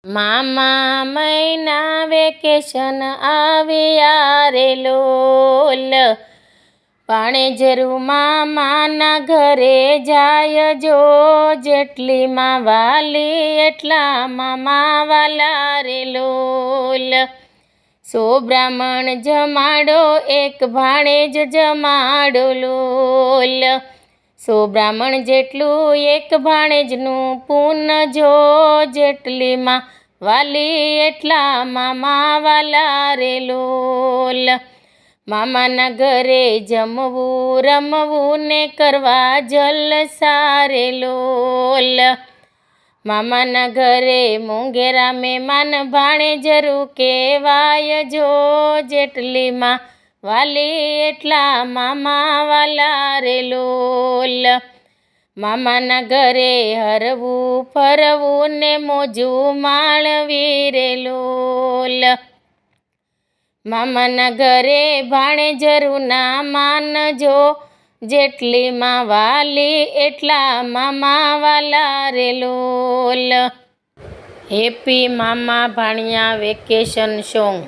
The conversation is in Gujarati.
મામા મહિના વેકેશન આવ્યા રે લોલ, પાણેજરું મામાના ઘરે જાય જો, જેટલી માં વાલી એટલા મામા વાલા રે લોલ. સો બ્રાહ્મણ જમાડો એક ભાણેજ જમાડો લોલ, સો બ્રાહ્મણ જેટલું એક ભાણેજનું પૂન જો, જેટલી માં વાલી એટલા મામા વાલા રે લોલ. મામાના ઘરે જમવું રમવું ને કરવા જલસા રે લોલ, મામાના ઘરે મોંઘેરા મહેમાન ભાણેજરું કહેવાય જો, જેટલી માં વાલી એટલા મામા વાલા રે લોલ. મામાના ઘરે હરવું ફરવું ને મોજું માણવી રે લોલ, મામાના ઘરે ભાણેજરું ના માનજો, જેટલી માં વાલી એટલા મામા વાલા રે લોલ. હેપી મામા ભાણિયા વેકેશન સોંગ.